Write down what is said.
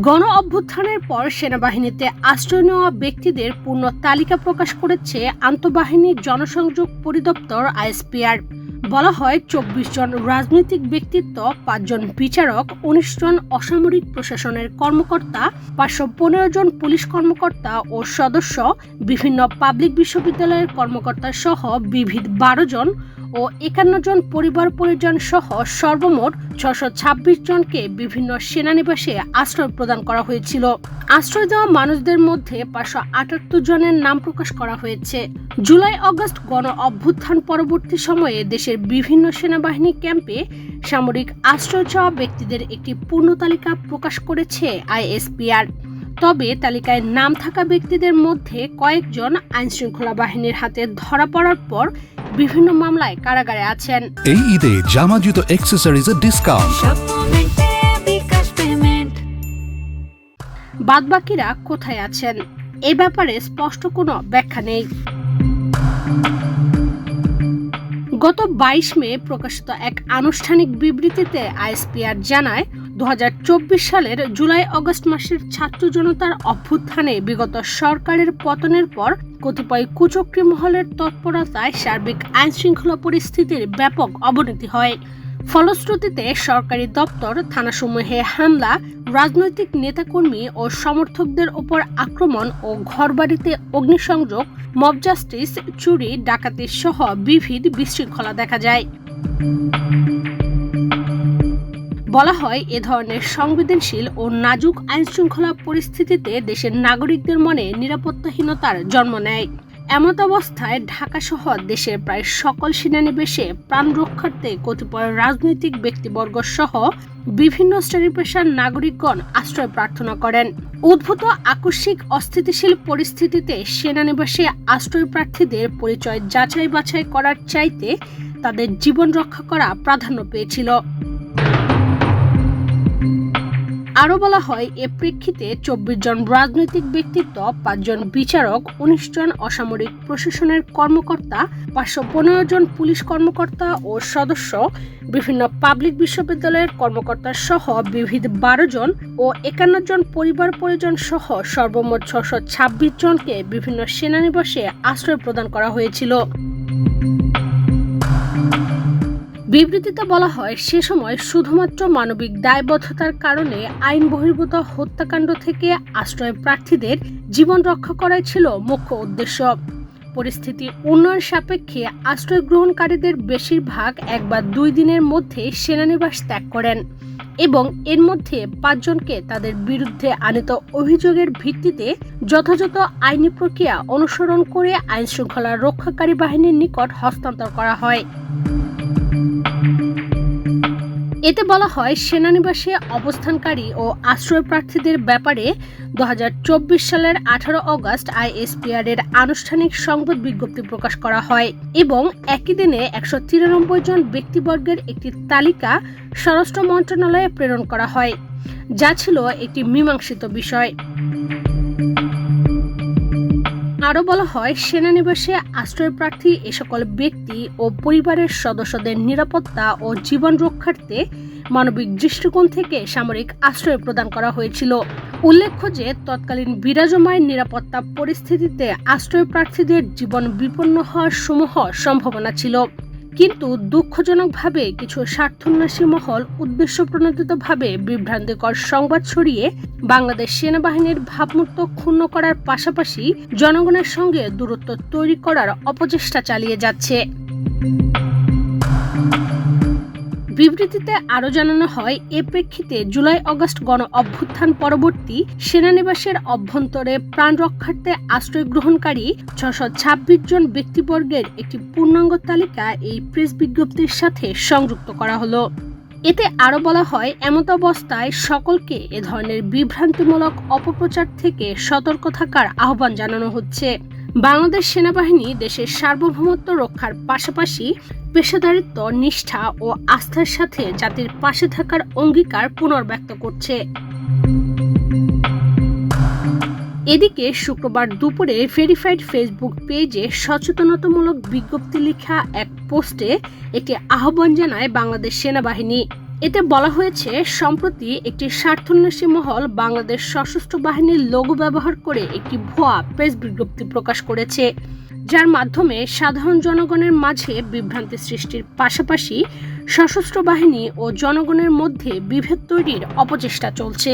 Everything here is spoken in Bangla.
গণ অভ্যুত্থানের পর সেনাবাহিনীতে আশ্রয় নেওয়া ব্যক্তিদের পূর্ণ তালিকা প্রকাশ করেছে আন্তঃবাহিনী জনসংযোগ পরিদপ্তর আইএসপিআর। বলা হয় ২৪ জন রাজনৈতিক ব্যক্তিত্ব, ৫ জন বিচারক, ১৯ জন অসামরিক প্রশাসনের কর্মকর্তা, ৫১৫ জন পুলিশ কর্মকর্তা ও সদস্য, বিভিন্ন পাবলিক বিশ্ববিদ্যালয়ের কর্মকর্তা সহ বিবিধ ১২ জন ও ৫১ জন পরিবার পরিজন সহ সর্বমোট ৬২৬ জনকে বিভিন্ন সেনানিবাসে আশ্রয় প্রদান করা হয়েছিল। আশ্রয় দেওয়া মানুষদের মধ্যে ৫৭৮ জনের নাম প্রকাশ করা হয়েছে। জুলাই আগস্ট গণ অভ্যুত্থান পরবর্তী সময়ে দেশের বিভিন্ন সেনাবাহিনী ক্যাম্পে সামরিক আশ্রয় চাওয়া ব্যক্তিদের একটি পূর্ণ তালিকা প্রকাশ করেছে আইএসপিআর। তবে তালিকায় নাম থাকা ব্যক্তিদের মধ্যে কয়েকজন আইনশৃঙ্খলা বাহিনীর হাতে ধরা পড়ার পর বিভিন্ন মামলায় কারাগারে আছেন। এই ঈদে জামা জুতো অ্যাকসেসরিজের ডিসকাউন্ট। বাদবাকিরা কোথায় আছেন এ ব্যাপারে স্পষ্ট কোনো ব্যাখ্যা নেই। গত ২২ মে প্রকাশিত এক আনুষ্ঠানিক বিবৃতিতে আইএসপিআর জানায়, ২০২৪ সালের জুলাই আগস্ট মাসের ছাত্র জনতার অভ্যুত্থানে বিগত সরকারের পতনের পর কতিপয় কুচক্রী মহলের তৎপরতায় সার্বিক আইনশৃঙ্খলা পরিস্থিতির ব্যাপক অবনতি হয়। ফলশ্রুতিতে সরকারি দপ্তর, থানাসমূহে হামলা, রাজনৈতিক নেতাকর্মী ও সমর্থকদের ওপর আক্রমণ ও ঘরবাড়িতে অগ্নিসংযোগ, মব জাস্টিস, চুরি, ডাকাতি সহ বিবিধ বিশৃঙ্খলা দেখা যায়। বলা হয়, এ ধরনের সংবেদনশীল ও নাজুক আইনশৃঙ্খলা পরিস্থিতিতে দেশের নাগরিকদের মনে নিরাপত্তাহীনতার জন্ম নেয়। এমত অবস্থায় ঢাকাসহ দেশের প্রায় সকল সেনানিবাসে প্রাণ রক্ষার্থে কতিপয় রাজনৈতিক ব্যক্তিবর্গ সহ বিভিন্ন শ্রেণী পেশার নাগরিকগণ আশ্রয় প্রার্থনা করেন। উদ্ভূত আকস্মিক অস্থিতিশীল পরিস্থিতিতে সেনানিবাসে আশ্রয় প্রার্থীদের পরিচয় যাচাই বাছাই করার চাইতে তাদের জীবন রক্ষা করা প্রাধান্য পেয়েছিল। আরও বলা হয়, এ প্রেক্ষিতে ২৪ জন রাজনৈতিক ব্যক্তিত্ব, ৫ জন বিচারক, ১৯ জন অসামরিক প্রশাসনের কর্মকর্তা, ৫১৫ জন পুলিশ কর্মকর্তা ও সদস্য, বিভিন্ন পাবলিক বিশ্ববিদ্যালয়ের কর্মকর্তা সহ বিবিধ ১২ জন ও ৫১ জন পরিবার পরিজন সহ সর্বমোট ৬২৬ জনকে বিভিন্ন সেনানিবাসে আশ্রয় প্রদান করা হয়েছিল। বিবৃতিতে বলা হয়, সে সময় শুধুমাত্র মানবিক দায়বদ্ধতার কারণে আইন বহির্ভূত হত্যাকাণ্ড থেকে আশ্রয় প্রার্থীদের জীবন রক্ষা করাই ছিল মুখ্য উদ্দেশ্য। পরিস্থিতি উন্নয়ন সাপেক্ষে আশ্রয় গ্রহণকারীদের বেশিরভাগ ১ বা ২ দিনের মধ্যে সেনানিবাস ত্যাগ করেন এবং এর মধ্যে ৫ জনকে তাদের বিরুদ্ধে আনীত অভিযোগের ভিত্তিতে যথাযথ আইনি প্রক্রিয়া অনুসরণ করে আইনশৃঙ্খলা রক্ষাকারী বাহিনীর নিকট হস্তান্তর করা হয়। এতে বলা হয়, সেনানিবাসে অবস্থানকারী ও আশ্রয় প্রার্থীদের ব্যাপারে ২০২৪ সালের ১৮ আগস্ট আইএসপিআর এর আনুষ্ঠানিক সংবাদ বিজ্ঞপ্তি প্রকাশ করা হয় এবং একই দিনে ১৯৩ জন ব্যক্তিবর্গের একটি তালিকা স্বরাষ্ট্র মন্ত্রণালয়ে প্রেরণ করা হয়, যা ছিল একটি মীমাংসিত বিষয়। আরও বলা হয়, সেনানিবাসে আশ্রয় প্রার্থী এ সকল ব্যক্তি ও পরিবারের সদস্যদের নিরাপত্তা ও জীবন রক্ষার্থে মানবিক দৃষ্টিকোণ থেকে সামরিক আশ্রয় প্রদান করা হয়েছিল। উল্লেখ্য যে, তৎকালীন বিরাজমান নিরাপত্তা পরিস্থিতিতে আশ্রয় প্রার্থীদের জীবন বিপন্ন হওয়ার সমূহ সম্ভাবনা ছিল, কিন্তু দুঃখজনকভাবে কিছু স্বার্থন্বেষী মহল উদ্দেশ্যপ্রণোদিতভাবে বিভ্রান্তিকর সংবাদ ছড়িয়ে বাংলাদেশ সেনাবাহিনীর ভাবমূর্ত ক্ষুণ্ণ করার পাশাপাশি জনগণের সঙ্গে দূরত্ব তৈরি করার অপচেষ্টা চালিয়ে যাচ্ছে। বিবৃতিতে আরও জানানো হয়, এ প্রেক্ষিতে জুলাই আগস্ট গণ অভ্যুত্থান পরবর্তী সেনানিবাসের অভ্যন্তরে প্রাণ রক্ষার্থে আশ্রয় গ্রহণকারী ৬২৬ জন ব্যক্তিবর্গের একটি পূর্ণাঙ্গ তালিকা এই প্রেস বিজ্ঞপ্তির সাথে সংযুক্ত করা হলো। এতে আরও বলা হয়, এমত অবস্থায় সকলকে এ ধরনের বিভ্রান্তিমূলক অপপ্রচার থেকে সতর্ক থাকার আহ্বান জানানো হচ্ছে। বাংলাদেশ সেনাবাহিনী দেশের সার্বভৌমত্ব রক্ষার পাশাপাশি পেশাদারিত্ব, নিষ্ঠা ও আস্থার সাথে জাতির পাশে থাকার অঙ্গীকার পুনর্ব্যক্ত করছে। এদিকে শুক্রবার দুপুরে ভেরিফাইড ফেসবুক পেজে সচেতনতামূলক বিজ্ঞপ্তি লেখা এক পোস্টে একটি আহ্বান জানায় বাংলাদেশ সেনাবাহিনী। এতে বলা হয়েছে, সম্প্রতি একটি স্বার্থান্বেষী মহল বাংলাদেশ সশস্ত্র বাহিনীর লোগো ব্যবহার করে একটি ভুয়া প্রেস বিজ্ঞপ্তি প্রকাশ করেছে, যার মাধ্যমে সাধারণ জনগণের মাঝে বিভ্রান্তি সৃষ্টির পাশাপাশি সশস্ত্র বাহিনী ও জনগণের মধ্যে বিভেদ তৈরির অপচেষ্টা চলছে।